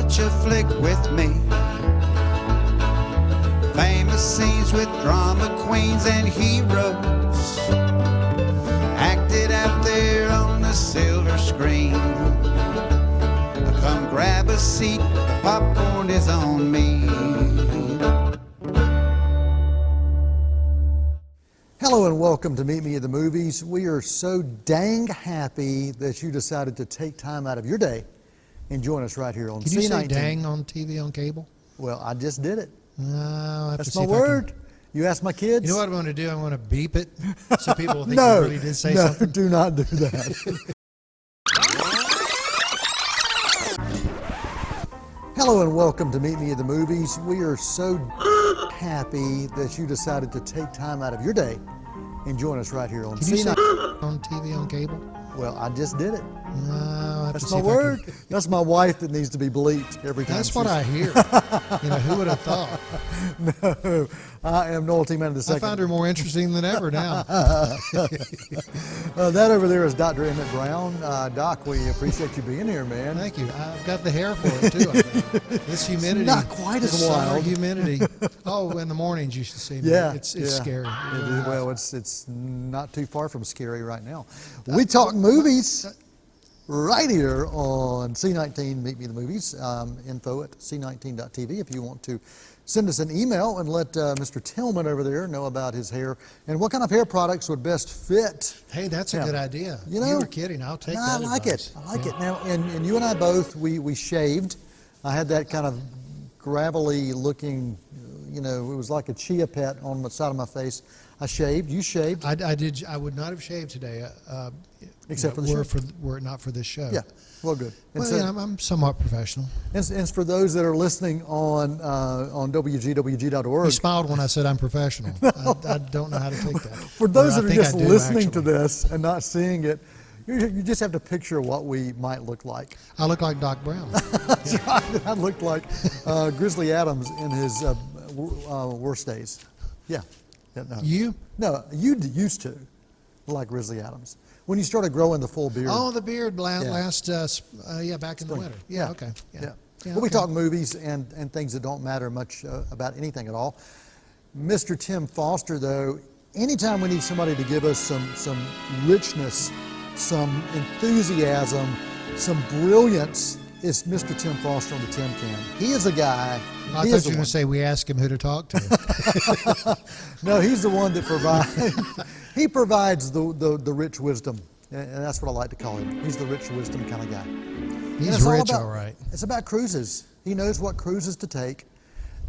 feature flick with me. Famous scenes with drama queens and heroes acted out there on the silver screen. Come grab a seat, the popcorn is on me. Hello and welcome to Meet Me at the Movies. We are so dang happy that you decided to take time out of your day and join us right here on C19. Can you say dang on TV on cable? Well, I just did it. No, That's my word. You ask my kids. You know what I'm going to do? I'm going to beep it so people will think you really did say something. No, do not do that. Hello and welcome to Meet Me at the Movies. We are so happy that you decided to take time out of your day and join us right here on Can you say C19. on TV on cable? Well, I just did it. No, That's my word. That's my wife that needs to be bleeped every time. That's what I hear. You know, who would have thought? No, I am Noel T. Man the second. I find her more interesting than ever now. That over there is Dr. Emmett Brown. Doc, we appreciate you being here, man. Thank you. I've got the hair for it too. I think. This humidity. It's not quite as this summer wild. humidity. Oh, in the mornings you should see me. Yeah, It's yeah. scary. Well, it's not too far from scary right now. We talk movies right here on C19 Meet Me at the Movies. Info at c19.tv if you want to send us an email and let Mr. Tillman over there know about his hair and what kind of hair products would best fit. Hey, that's a good idea. You know, you were kidding. I'll take that. I like advice. it. I like it. Now, and you and I both, we shaved. I had that kind of gravelly looking, you know, it was like a chia pet on the side of my face. I shaved. You shaved. I did. I would not have shaved today, Except for the show. were it not for this show. Yeah. Well, good. And Well, so- yeah, I'm somewhat professional. And for those that are listening on WGWG.org, You smiled when I said I'm professional. I don't know how to take that. for those Or that I are think just I do, listening to actually. this and not seeing it, you just have to picture what we might look like. I look like Doc Brown. That's right. I looked like Grizzly Adams in his worst days. Yeah. No. You? No, you used to like Grizzly Adams. When you started growing the full beard. Oh, the beard back in Spring. the winter. Yeah. Okay. Yeah. Well, we talk movies and things that don't matter much about anything at all. Mr. Tim Foster, though, anytime we need somebody to give us some richness, some enthusiasm, some brilliance, it's Mr. Tim Foster on the Tim Can. He is a guy. I thought you were going to say we ask him who to talk to. No, he's the one that provides. He provides the rich wisdom, and that's what I like to call him. He's the rich wisdom kind of guy. And He's it's all rich, about- all right. It's about cruises. He knows what cruises to take,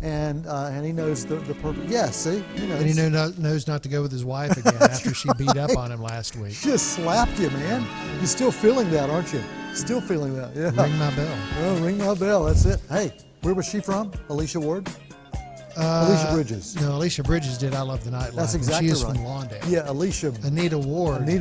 and he knows the perfect. Yeah, see, he knows. And he knows not to go with his wife again after she beat up on him last week. She just slapped you, man. You're still feeling that, aren't you? Still feeling that. Yeah. Ring my bell. Well, ring my bell. That's it. Hey, where was she from? Alicia Ward? Alicia Bridges. No, Alicia Bridges did I Love the Nightlife. That's exactly She is right. from Lawndale. Yeah, Alicia. Anita Ward did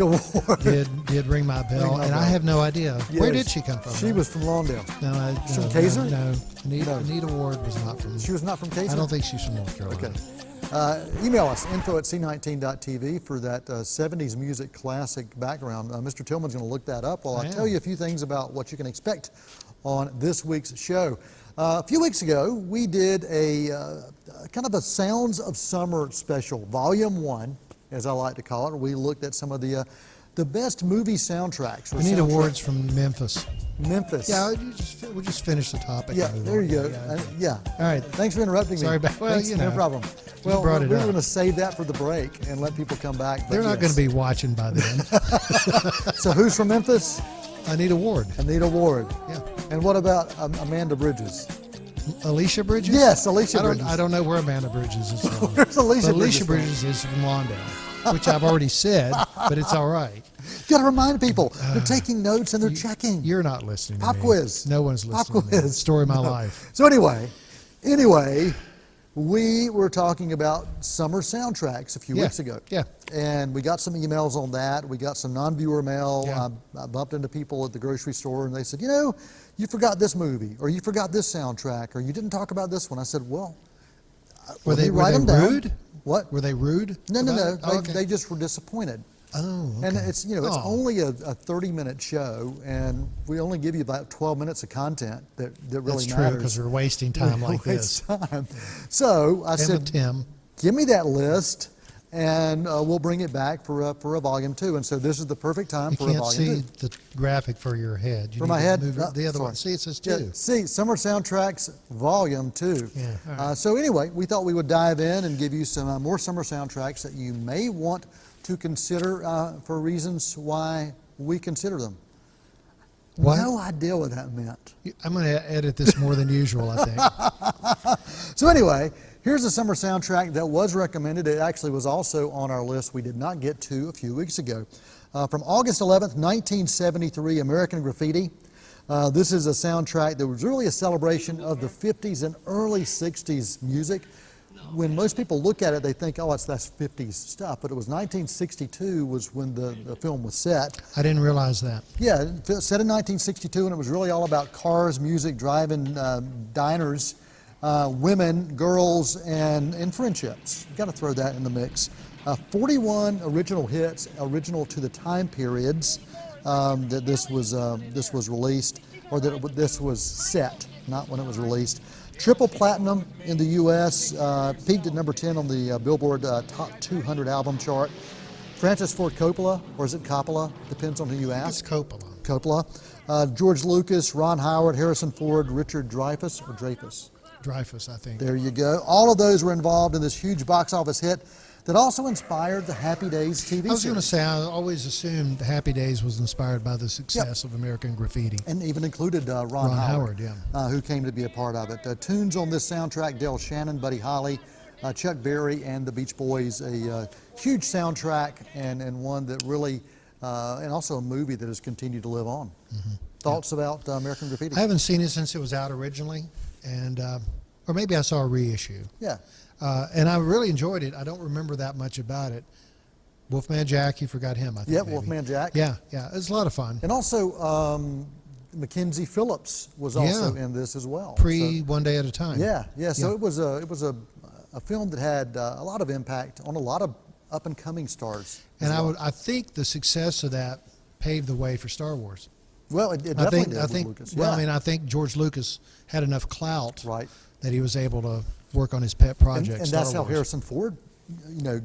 Ring My Bell, Ring My and Bell. I have no idea. Yeah, Where did she come from? She was from Lawndale. No, She's from Kaiser? No, No. Anita Ward was not from. She was not from Kaiser? I don't think she's from North Carolina. Okay. Email us, info at c19.tv for that 70s music classic background. Mr. Tillman's going to look that up while I tell you a few things about what you can expect on this week's show. A few weeks ago, we did a kind of a Sounds of Summer special, Volume 1, as I like to call it. We looked at some of the best movie soundtracks. Anita Ward's from Memphis. Memphis. Yeah, we'll just finish the topic. Yeah, and move there on. you go. Yeah. All right. Thanks for interrupting me. Sorry about- well, Thanks, you know, no problem. you Well, brought we it were up. going to save that for the break and let people come back. but They're not going yes. to be watching by then. So who's from Memphis? Anita Ward. Anita Ward. Yeah. And what about Amanda Bridges? Alicia Bridges? Yes, Alicia I don't, Bridges. I don't know where Amanda Bridges is from. Where's Alicia But Alicia Bridges Bridges is from Lawndale, which I've already said, but it's all right. You got to remind people. They're taking notes and they're checking. You're not listening to Pop me. quiz. No one's Pop listening to me. quiz. Story of my No. life. So anyway, we were talking about summer soundtracks a few weeks ago. Yeah. And we got some emails on that. We got some non-viewer mail. Yeah. I bumped into people at the grocery store and they said, you know, you forgot this movie or you forgot this soundtrack or you didn't talk about this one. I said, well, Were let me they write them down. rude? What? Were they rude? No. about it? Oh, They, okay. they just were disappointed. Oh, okay. And it's, you know, it's Oh. only a 30-minute show, and we only give you about 12 minutes of content that really That's true, matters. because we're wasting time like Waste this. time. So I And said, with Tim. give me that list, and we'll bring it back for a volume 2. And so this is the perfect time You for a can't volume see 2. the graphic for your head. You For need my to head? move it Oh, the other sorry. one. See, it says Yeah, 2. see, Summer Soundtracks Volume 2. Yeah, all right. So anyway, we thought we would dive in and give you some more summer soundtracks that you may want to consider for reasons why we consider them. What? No idea what that meant. I'm going to edit this more than usual, I think. So anyway, here's a summer soundtrack that was recommended. It actually was also on our list we did not get to a few weeks ago. From August 11th, 1973, American Graffiti. This is a soundtrack that was really a celebration of the 50s and early 60s music. When most people look at it, they think, oh, that's 50s stuff. But it was 1962 was when the film was set. I didn't realize that. Yeah, set in 1962, and it was really all about cars, music, driving, diners, women, girls, and friendships. Got to throw that in the mix. 41 original hits, original to the time periods that this was released, or that this was set, not when it was released. Triple platinum in the U.S., peaked at number 10 on the Billboard Top 200 album chart. Francis Ford Coppola, or is it Coppola? Depends on who you It's ask. Coppola. Coppola. George Lucas, Ron Howard, Harrison Ford, Richard Dreyfuss, or Dreyfuss. Dreyfus, I think. There you go. All of those were involved in this huge box office hit that also inspired the Happy Days TV I was going to series. say, I always assumed Happy Days was inspired by the success of American Graffiti. And even included Ron Howard, who came to be a part of it. Tunes on this soundtrack, Del Shannon, Buddy Holly, Chuck Berry, and the Beach Boys. A huge soundtrack and one that really, and also a movie that has continued to live on. Thoughts about American Graffiti? I haven't seen it since it was out originally, and or maybe I saw a reissue. Yeah. And I really enjoyed it. I don't remember that much about it. Wolfman Jack, you forgot him, I think. Yep, maybe. Wolfman Jack. Yeah, it was a lot of fun. And also, Mackenzie Phillips was also in this as well. One Day at a Time. Yeah. So Yeah. it was a film that had a lot of impact on a lot of up and coming stars. And as well. I think the success of that paved the way for Star Wars. Well, it definitely did I with think. Lucas. Well, Yeah. I mean, I think George Lucas had enough clout Right. that he was able to work on his pet project. And Star that's how Wars. Harrison Ford,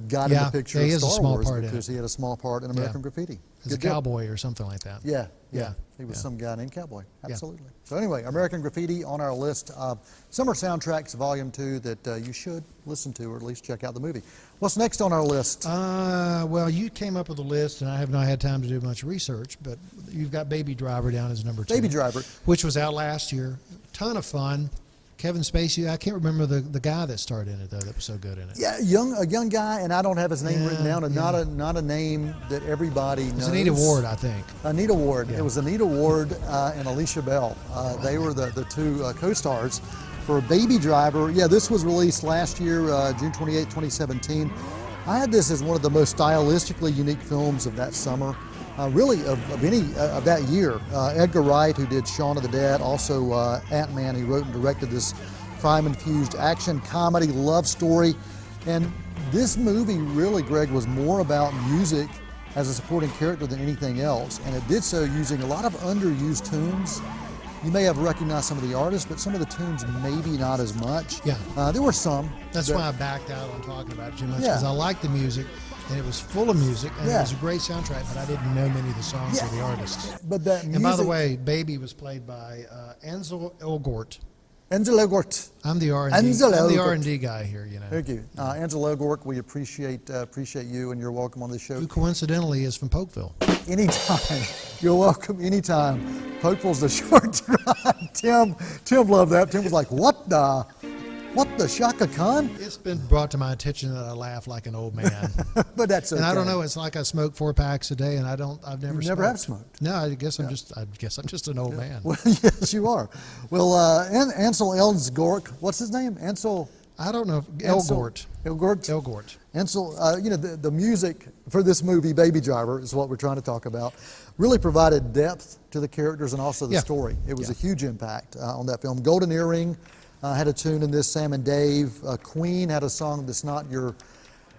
got in Yeah, the picture yeah, he of has a Star small Wars part in because it. he had a small part in American Graffiti. As a Good deal. cowboy or something like that. Yeah. Yeah, He was yeah. some guy named Cowboy. Absolutely. So anyway, American Graffiti on our list of Summer Soundtracks Volume 2 that you should listen to or at least check out the movie. What's next on our list? Well, you came up with a list, and I have not had time to do much research, but you've got Baby Driver down as number 2. Baby Driver. Which was out last year. Ton of fun. Kevin Spacey, I can't remember the guy that starred in it, though, that was so good in it. Yeah, a young guy, and I don't have his name written down, and Yeah. not a name that everybody knows. It's Anita Ward, I think. Anita Ward. Yeah. It was Anita Ward and Alicia Bell. They were the two co-stars for Baby Driver. Yeah, this was released last year, June 28, 2017. I had this as one of the most stylistically unique films of that summer, really of any of that year. Edgar Wright, who did Shaun of the Dead, also Ant-Man. He wrote and directed this crime-infused action comedy love story. And this movie really, Greg, was more about music as a supporting character than anything else. And it did so using a lot of underused tunes. You may have recognized some of the artists, but some of the tunes maybe not as much. Yeah. There were some. That's that- why I backed out on talking about it too much, Yeah. because I liked the music, and it was full of music, and Yeah. it was a great soundtrack, but I didn't know many of the songs or the artists. But that music. And by the way, Baby was played by Ansel Elgort. Ansel Elgort. I'm the R&D. Ansel I'm the Elgort. R&D guy here, you know. Thank you. Ansel Elgort, we appreciate you, and you're welcome on this show. Who coincidentally is from Polkville. Anytime. You're welcome anytime. Pokeville's the short drive. Tim loved that. Tim was like, what the Shaka Khan? It's been brought to my attention that I laugh like an old man. But that's okay. And I don't know, it's like I smoke 4 packs a day, and I've never You never have smoked. No, I guess I'm just an old man. Well, yes, you are. Well, Ansel Elgort, what's his name? Ansel I don't know. Ansel- Elgort. Elgort. Elgort. Ansel, the music for this movie, Baby Driver, is what we're trying to talk about, really provided depth to the characters and also the Yeah. story. It was Yeah. a huge impact on that film. Golden Earring had a tune in this, Sam and Dave. Queen had a song that's not your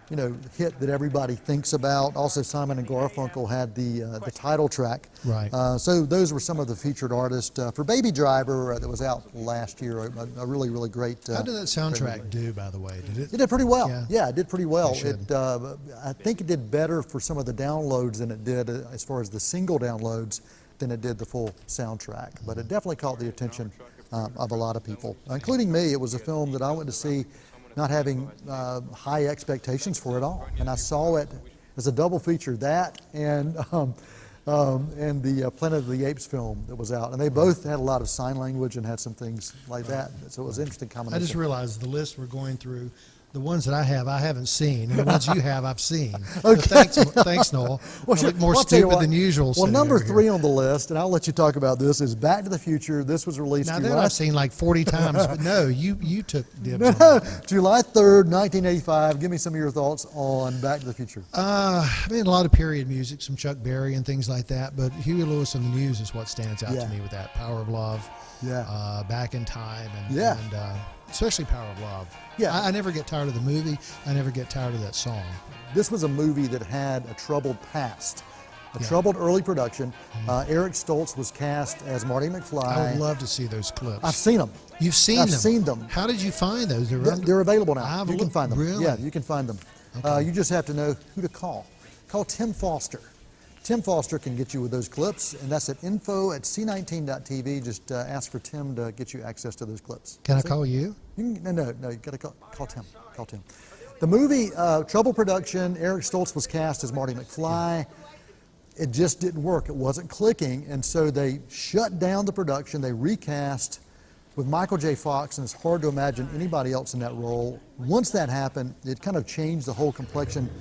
hit that everybody thinks about. Also, Simon and Garfunkel had the title track. Right. So those were some of the featured artists for Baby Driver that was out last year. A really, really great. How did that soundtrack do, by the way? Did It did pretty well. Yeah. Yeah, it did pretty well. It should. I think it did better for some of the downloads than it did as far as the single downloads than it did the full soundtrack. But it definitely caught the attention of a lot of people, including me. It was a film that I went to see not having high expectations for it all. And I saw it as a double feature, that and the Planet of the Apes film that was out. And they both had a lot of sign language and had some things like that. So it was an interesting combination. I just realized the list we're going through, the ones that I haven't seen, and the ones you have, I've seen. Okay. So thanks, Noel. Well, I look more I'll tell you stupid what. than usual. Well, sitting number over 3 here. on the list, and I'll let you talk about this, is Back to the Future. This was released Now that July I've seen like 40 times, but no, you took dibs on that. July 3rd, 1985. Give me some of your thoughts on Back to the Future. I mean, a lot of period music, some Chuck Berry and things like that, but Huey Lewis and the News is what stands out Yeah. to me with that. Power of Love, Yeah. Back in Time, and, Yeah. and especially Power of Love. Yeah. I never get tired of the movie. I never get tired of that song. This was a movie that had a troubled past, a Yeah. troubled early production. Eric Stoltz was cast as Marty McFly. I would love to see those clips. I've seen them. You've seen I've them? seen them. How did you find those? They're available now. I've You can looked- find them. Really? Yeah, you can find them. You just have to know who to call. Call Tim Foster. Tim Foster can get you with those clips, and that's at info@c19.tv. Just ask for Tim to get you access to those clips. Can I call you? You can, no, you got to call Tim. Call Tim. The movie, trouble production. Eric Stoltz was cast as Marty McFly. It just didn't work. It wasn't clicking, and so they shut down the production. They recast with Michael J. Fox, and it's hard to imagine anybody else in that role. Once that happened, it kind of changed the whole complexion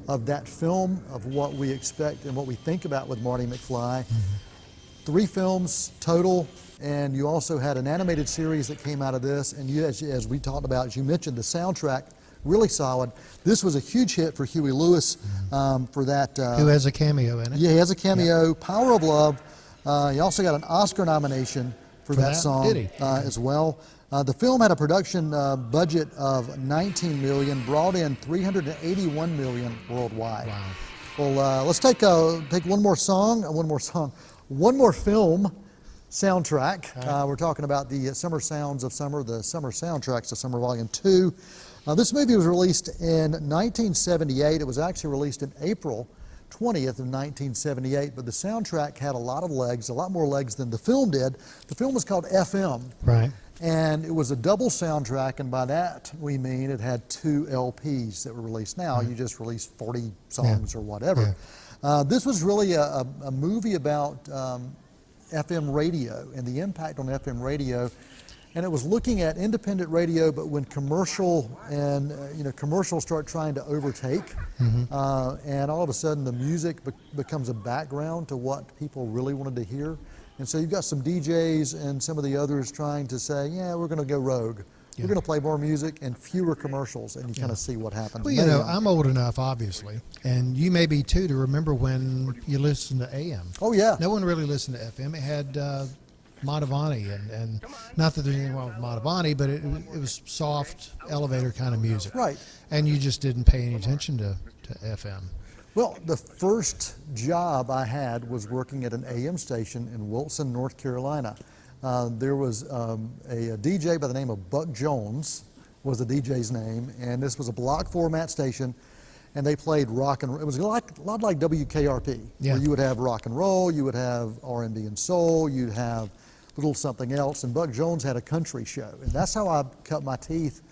of that film, of what we expect and what we think about with Marty McFly. 3 films total, and you also had an animated series that came out of this, and you, as we talked about, as you mentioned, the soundtrack, really solid. This was a huge hit for Huey Lewis for that. Who has a cameo in it? Yeah, he has a cameo, Power of Love. He also got an Oscar nomination for that that? song Did he? as well. The film had a production budget of $19 million, brought in $381 million worldwide. Wow. Well, let's take one more film soundtrack. We're talking about the Summer Sounds of Summer, the Summer Soundtracks of Summer Volume 2. This movie was released in 1978. It was actually released in April 20th of 1978, but the soundtrack had a lot of legs, a lot more legs than the film did. The film was called FM. Right. And it was a double soundtrack, and by that we mean it had 2 LPs that were released. Now you just release 40 songs or whatever. This was really a movie about FM radio and the impact on FM radio. And it was looking at independent radio, but when commercials start trying to overtake, and all of a sudden the music becomes a background to what people really wanted to hear. And so you've got some DJs and some of the others trying to say, yeah, we're going to go rogue. We're going to play more music and fewer commercials, and you kind of see what happens. Well, you know, I'm old enough, obviously, and you may be too, to remember when you listened to AM. Oh, yeah. No one really listened to FM. It had Madhavani, and not that there's anything wrong with Madhavani, but it was soft elevator kind of music. Right. And you just didn't pay any attention to FM. Well, the first job I had was working at an AM station in Wilson, North Carolina. There was a DJ by the name of Buck Jones, was the DJ's name, and this was a block format station, and they played rock and roll. It was a lot like WKRP, where you would have rock and roll, you would have R&B and soul, you'd have little something else, and Buck Jones had a country show, and that's how I cut my teeth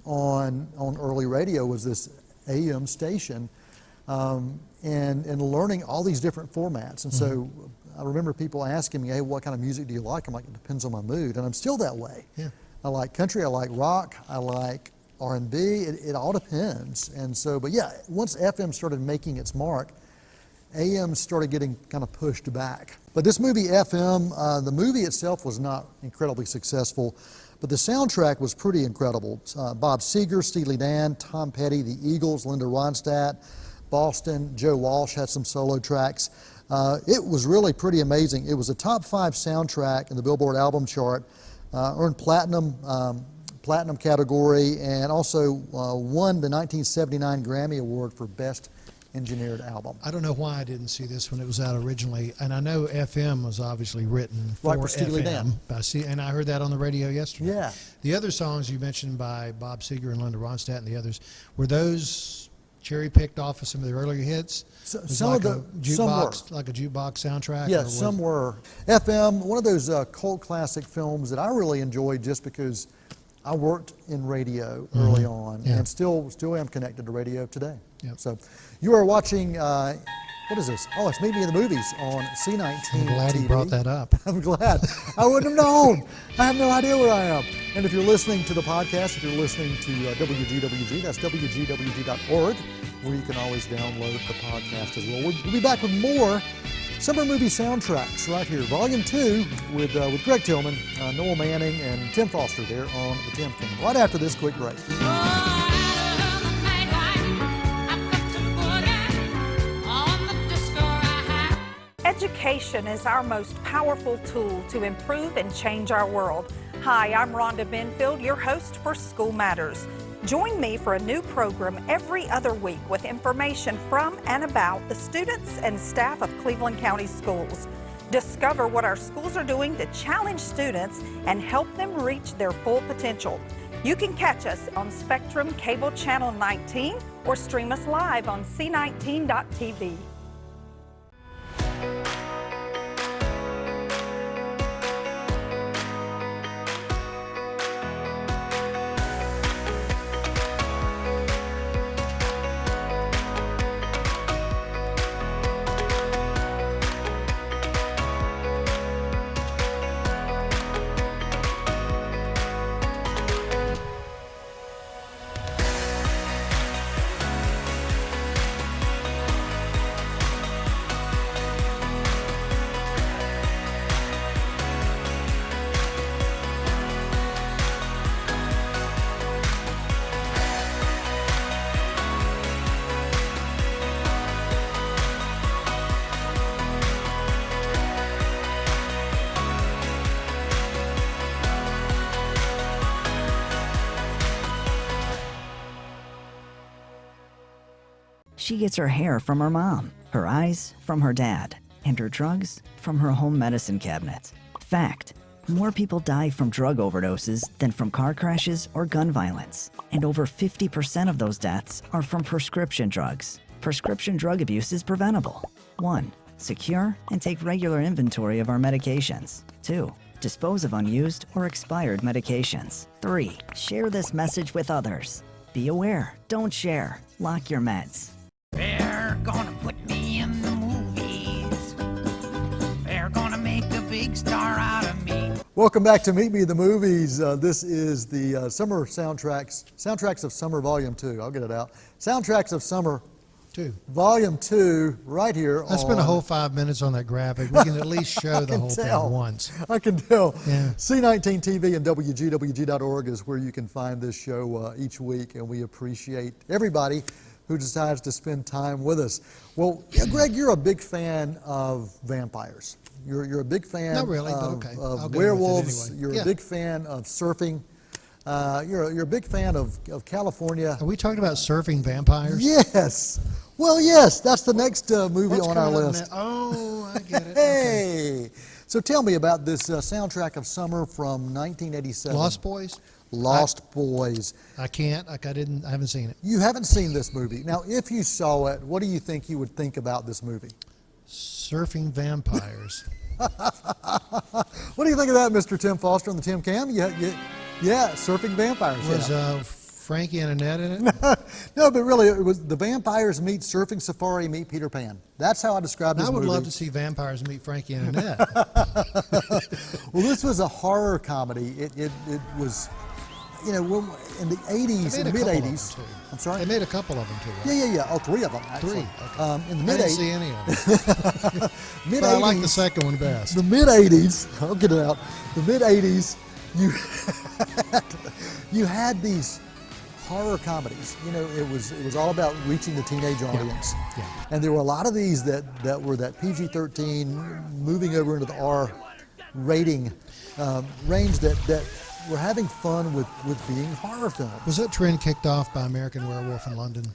on early radio, was this AM station. And learning all these different formats. And so I remember people asking me, hey, what kind of music do you like? I'm like, it depends on my mood. And I'm still that way. Yeah. I like country, I like rock, I like R&B. It all depends. And so, but yeah, once FM started making its mark, AM started getting kind of pushed back. But this movie, FM, the movie itself was not incredibly successful, but the soundtrack was pretty incredible. Bob Seger, Steely Dan, Tom Petty, the Eagles, Linda Ronstadt, Boston, Joe Walsh had some solo tracks. It was really pretty amazing. It was a top 5 soundtrack in the Billboard album chart, earned platinum Platinum category, and also won the 1979 Grammy Award for Best Engineered Album. I don't know why I didn't see this when it was out originally, and I know FM was obviously written for Right, for Steely Dan. and I heard that on the radio yesterday. Yeah. The other songs you mentioned by Bob Seger and Linda Ronstadt and the others, were those cherry-picked off of some of the earlier hits? So- Was some like of a the- some jukebox, like a jukebox soundtrack? or Yeah, was some it- were. FM, one of those cult classic films that I really enjoyed just because I worked in radio early on, Yeah. and still am connected to radio today. Yep. So you are watching, what is this? Oh, it's Meet Me in the Movies on C19 I'm glad TV. you brought that up. I'm glad. I wouldn't have known. I have no idea where I am. And if you're listening to the podcast, if you're listening to WGWG, that's WGWG.org, where you can always download the podcast as well. We'll be back with more summer movie soundtracks right here. Volume 2 with Greg Tillman, Noel Manning, and Tim Foster there on the Tim Cam. Right after this quick break. Education is our most powerful tool to improve and change our world. Hi, I'm Rhonda Benfield, your host for School Matters. Join me for a new program every other week with information from and about the students and staff of Cleveland County Schools. Discover what our schools are doing to challenge students and help them reach their full potential. You can catch us on Spectrum Cable Channel 19 or stream us live on C19.tv. She gets her hair from her mom, her eyes from her dad, and her drugs from her home medicine cabinet. Fact: more people die from drug overdoses than from car crashes or gun violence. And over 50% of those deaths are from prescription drugs. Prescription drug abuse is preventable. 1. Secure and take regular inventory of our medications. 2. Dispose of unused or expired medications. 3. Share this message with others. Be aware, don't share, lock your meds. They're gonna put me in the movies. They're gonna make a big star out of me. Welcome back to Meet Me in the Movies. This is the summer soundtracks of Summer Volume 2. I'll get it out. Soundtracks of Summer Too. Volume 2 right here I spent a whole 5 minutes on that graphic. We can at least show the whole thing once. I can tell. Yeah. C19 TV and WGWG.org is where you can find this show each week, and we appreciate everybody who decides to spend time with us. Well, yeah, Greg, you're a big fan of vampires. You're a big fan Not really, but of, okay. I'll go with it werewolves. anyway. You're Yeah. a big fan of surfing. You're a big fan of California. Are we talking about surfing vampires? Yes. Well, yes, that's the next movie What's on our coming up list. Oh, I get it. Okay. Hey! So tell me about this soundtrack of Summer from 1987. Lost Boys? Lost Boys. I can't. I haven't seen it. You haven't seen this movie. Now, if you saw it, what do you think you would think about this movie? Surfing vampires. What do you think of that, Mr. Tim Foster on the Tim Cam? Yeah, surfing vampires. Was yeah. Frankie and Annette in it? No, but really, it was the vampires meet surfing safari meet Peter Pan. That's how I describe this I would movie. love to see vampires meet Frankie and Annette. Well, this was a horror comedy. It was, you know, in the 80s, They in the made a couple of mid-80s. them, too. I'm sorry? They made a couple of them too, right? Yeah. Oh, 3 of them, actually. 3. Okay. In the I didn't mid-80s. see any of them. Mid-80s, But I like the second one best. The mid-80s, I'll get it out. The mid-80s, you had these horror comedies. You know, it was all about reaching the teenage audience. Yeah. And there were a lot of these that were that PG-13 moving over into the R rating range that we're having fun with being horror films. Was that trend kicked off by American Werewolf in London?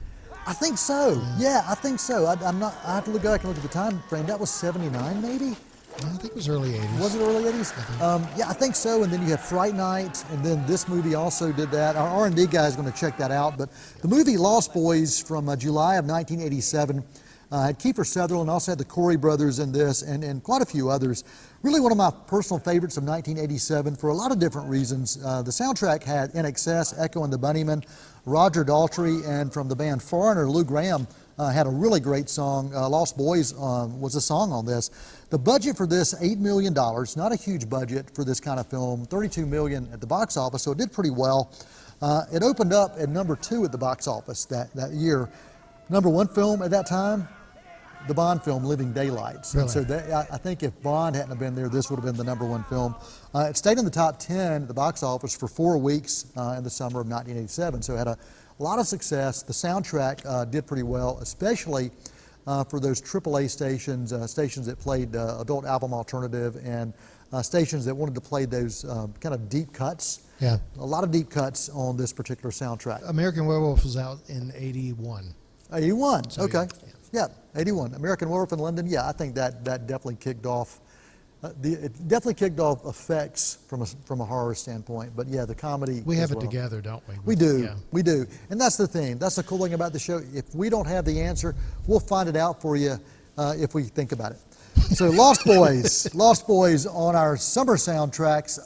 I think so. Yeah, I think so. I'm not. I have to look back and look at the time frame. That was '79, maybe. I think it was early 80s. Was it early '80s? Yeah, I think so. And then you had Fright Night, and then this movie also did that. Our R&D guy is going to check that out. But the movie Lost Boys from July of 1987 had Kiefer Sutherland, also had the Corey brothers in this, and quite a few others. Really one of my personal favorites of 1987 for a lot of different reasons. The soundtrack had INXS, Echo and the Bunnymen, Roger Daltrey, and from the band Foreigner, Lou Graham had a really great song. Lost Boys was a song on this. The budget for this, $8 million, not a huge budget for this kind of film, $32 million at the box office, so it did pretty well. It opened up at number 2 at the box office that year. Number 1 film at that time, the Bond film, Living Daylights. Really? And so I think if Bond hadn't have been there, this would have been the number 1 film. It stayed in the top 10 at the box office for 4 weeks in the summer of 1987, so it had a lot of success. The soundtrack did pretty well, especially for those AAA stations, stations that played adult album alternative, and stations that wanted to play those kind of deep cuts. Yeah. A lot of deep cuts on this particular soundtrack. American Werewolf was out in 81. 81, So, okay. yeah. Yeah, 81. American Werewolf in London, yeah, I think that definitely kicked off. It definitely kicked off effects from a horror standpoint, but yeah, the comedy. We have as it well. together, don't we? We do, Yeah. we do, and that's the thing. That's the cool thing about the show. If we don't have the answer, we'll find it out for you if we think about it. So Lost Boys, Lost Boys on our summer soundtracks,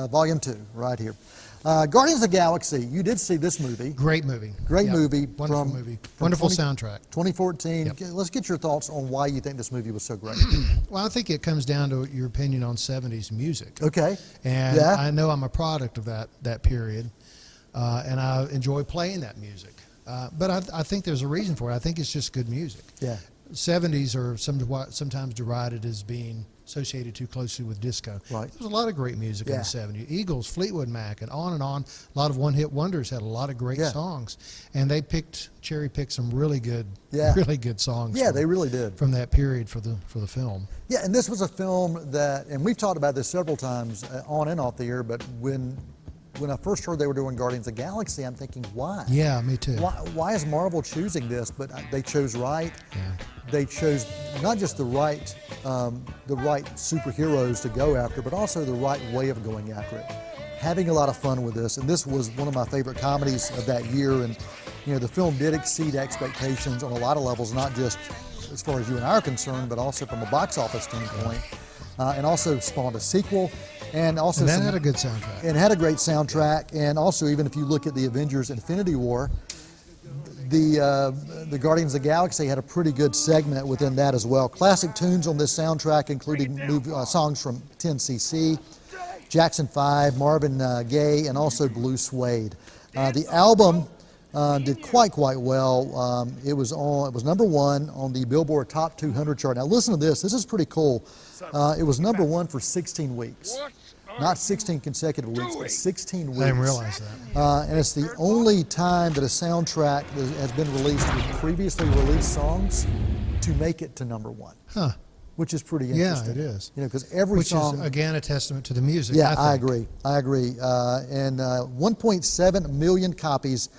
Volume 2, right here. Guardians of the Galaxy, you did see this movie. Great movie. Great Yep. movie. Wonderful from- movie. from Wonderful 20 soundtrack. 2014. Yep. Let's get your thoughts on why you think this movie was so great. Well, I think it comes down to your opinion on 70s music. Okay. And Yeah. I know I'm a product of that period, and I enjoy playing that music. But I think there's a reason for it. I think it's just good music. Yeah. 70s are sometimes derided as being associated too closely with disco. Right. There was a lot of great music in Yeah. the 70s. Eagles, Fleetwood Mac, and on and on. A lot of one-hit wonders had a lot of great Yeah. songs, and they cherry-picked some really good, Yeah. really good songs. Yeah, from- they really did. from that period for the film. Yeah, and this was a film that, and we've talked about this several times on and off the air, but when I first heard they were doing Guardians of the Galaxy, I'm thinking, why? Yeah, me too. Why is Marvel choosing this? But they chose right. Yeah. They chose not just the right superheroes to go after, but also the right way of going after it. Having a lot of fun with this, and this was one of my favorite comedies of that year. And you know, the film did exceed expectations on a lot of levels, not just as far as you and I are concerned, but also from a box office standpoint. And also spawned a sequel, and also And that had a good soundtrack. and had a great soundtrack. And also, even if you look at the Avengers Infinity War, the Guardians of the Galaxy had a pretty good segment within that as well. Classic tunes on this soundtrack, including songs from 10cc, Jackson 5, Marvin Gaye, and also Blue Suede. The album did quite well. It was number 1 on the Billboard Top 200 chart. Now listen to this. This is pretty cool. It was number 1 for 16 weeks. Not 16 consecutive weeks, but 16 weeks. I didn't realize that. And it's the only time that a soundtrack has been released with previously released songs to make it to number 1. Huh. Which is pretty Yeah, interesting. it is. You know, because every Which song. is, again, a testament to the music. Yeah, I think. agree. I agree. And 1.7 million copies.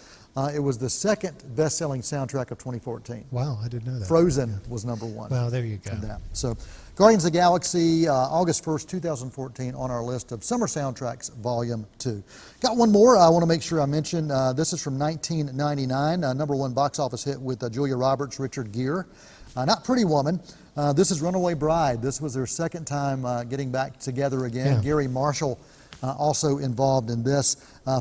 It was the second best-selling soundtrack of 2014. Wow, I didn't know that. Frozen was number 1. Well, there you go. in that. So, Guardians of the Galaxy, August 1st, 2014, on our list of summer soundtracks, Volume 2. Got one more I want to make sure I mention. This is from 1999, number 1 box office hit with Julia Roberts, Richard Gere. Not Pretty Woman. This is Runaway Bride. This was their second time getting back together again. Yeah. Gary Marshall also involved in this.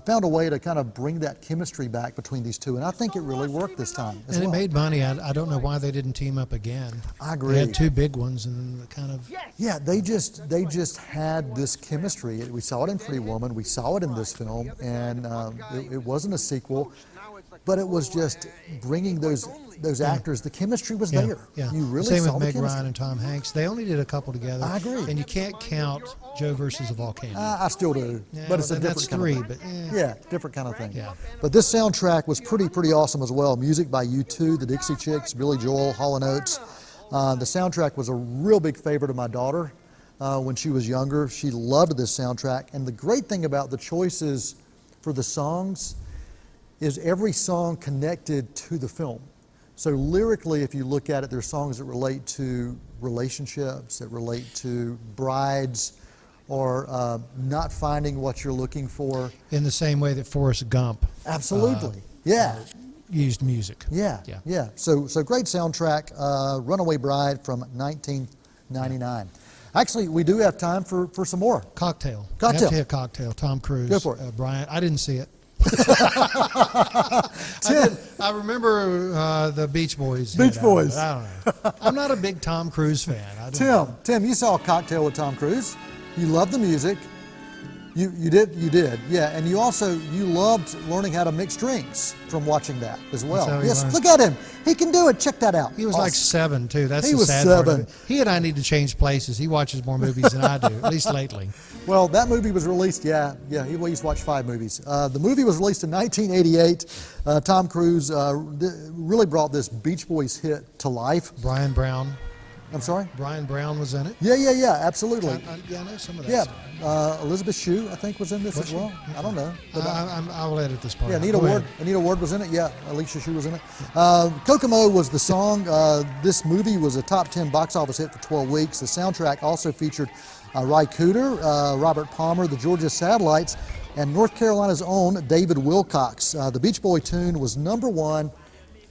Found a way to kind of bring that chemistry back between these two, and I think it really worked this time as And it well. made money. I don't know why they didn't team up again. I agree. They had 2 big ones and kind of. Yeah, they just had this chemistry. We saw it in Pretty Woman. We saw it in this film, and it wasn't a sequel, but it was just bringing those actors. The chemistry was Yeah, there. yeah. You really Same saw with the Meg chemistry. Ryan and Tom Hanks. They only did a couple together. I agree. And you can't count Joe versus a volcano. I still do, Yeah, but it's well, a then different that's kind 3, of thing. but Yeah, different kind of thing. Yeah. But this soundtrack was pretty awesome as well. Music by U2, the Dixie Chicks, Billy Joel, Hall & Oates. The soundtrack was a real big favorite of my daughter. when she was younger. She loved this soundtrack. And the great thing about the choices for the songs is every song connected to the film. So lyrically, if you look at it, there's songs that relate to relationships, that relate to brides, or not finding what you're looking for. In the same way that Forrest Gump Absolutely. Yeah. used music. Yeah. So great soundtrack, Runaway Bride from 1999. Actually, we do have time for some more. Cocktail. Cocktail. I have to have Cocktail. Tom Cruise. Go for it. Brian, I didn't see it. I remember the Beach Boys. Beach Boys. I don't know. I'm not a big Tom Cruise fan. I don't Tim, you saw Cocktail with Tom Cruise. You loved the music. You did, yeah. And you loved learning how to mix drinks from watching that as well. how he Yes, learned. look at him. He can do it. Check that out. He was like 7 too. That's He the was sad part of 7. it. He and I need to change places. He watches more movies than I do, at least lately. Well, that movie was released, yeah, he used to watch 5 movies. The movie was released in 1988. Tom Cruise really brought this Beach Boys hit to life. Brian Brown. I'm sorry? Brian Brown was in it. Yeah, absolutely. Yeah, I know some of that. Yeah, stuff. Elizabeth Shue, I think, was in this as well. I don't know. But, I'll edit this part. yeah, out. Anita Go ahead. Ward. Anita Ward was in it. Yeah, Alicia Shue was in it. Kokomo was the song. This movie was a top 10 box office hit for 12 weeks. The soundtrack also featured Ry Cooder, Robert Palmer, the Georgia Satellites, and North Carolina's own David Wilcox. The Beach Boy tune was #1.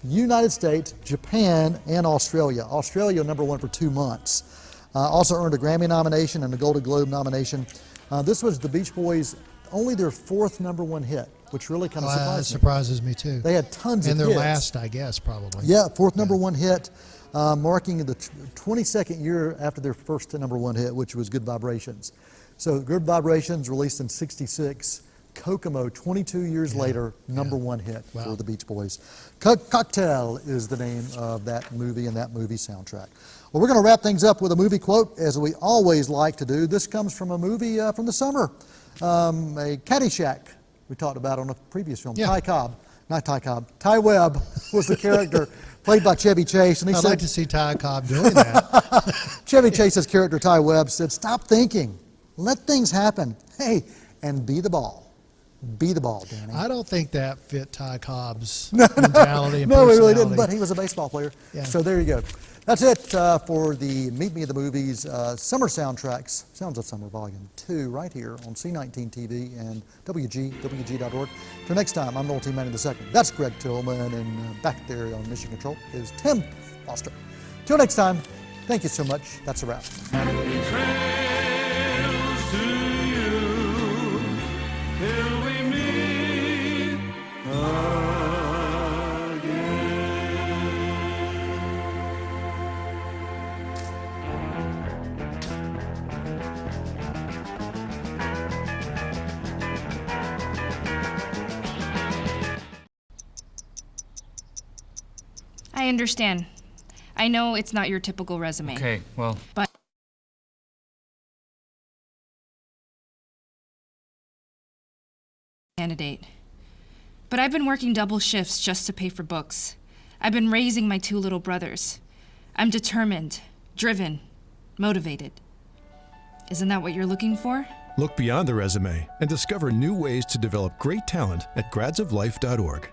United States, Japan, and Australia. Australia #1 for 2 months. Also earned a Grammy nomination and a Golden Globe nomination. This was the Beach Boys' only their 4th #1 hit, which really kind of That surprised me. surprises me too. They had tons and of their hits. last, I guess, probably. Yeah, 4th #1 hit, marking the 22nd year after their first #1 hit, which was Good Vibrations. So Good Vibrations released in '66. Kokomo, 22 years later, #1 hit for the Beach Boys. Cocktail is the name of that movie and that movie soundtrack. Well, we're going to wrap things up with a movie quote, as we always like to do. This comes from a movie from the summer, a Caddyshack we talked about on a previous film. Yeah. Ty Webb was the character played by Chevy Chase. And he I'd said, like to see Ty Cobb doing that. Chevy Chase's character, Ty Webb, said, "Stop thinking, let things happen. Hey, and be the ball. Be the ball, Danny." I don't think that fit Ty Cobb's mentality and No, he really personality. didn't, but he was a baseball player. Yeah. So there you go. That's it for the Meet Me at the Movies summer soundtracks, Sounds of Summer Volume 2, right here on C19 TV and WG.org. Till next time, I'm Noel T. Manning II. That's Greg Tillman, and back there on Mission Control is Tim Foster. Till next time, thank you so much. That's a wrap. I understand. I know it's not your typical resume. Okay, well, But candidate. But I've been working double shifts just to pay for books. I've been raising my 2 little brothers. I'm determined, driven, motivated. Isn't that what you're looking for? Look beyond the resume and discover new ways to develop great talent at gradsoflife.org.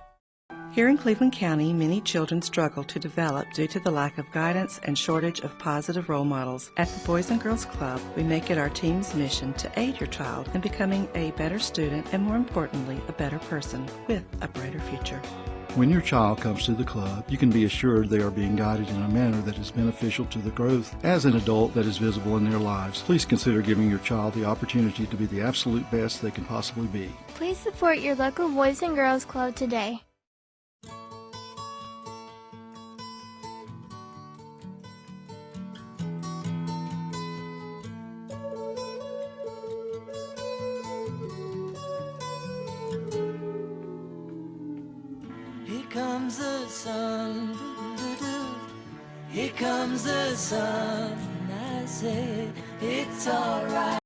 Here in Cleveland County, many children struggle to develop due to the lack of guidance and shortage of positive role models. At the Boys and Girls Club, we make it our team's mission to aid your child in becoming a better student and, more importantly, a better person with a brighter future. When your child comes to the club, you can be assured they are being guided in a manner that is beneficial to the growth as an adult that is visible in their lives. Please consider giving your child the opportunity to be the absolute best they can possibly be. Please support your local Boys and Girls Club today. Here comes the sun, here comes the sun. I say it's alright.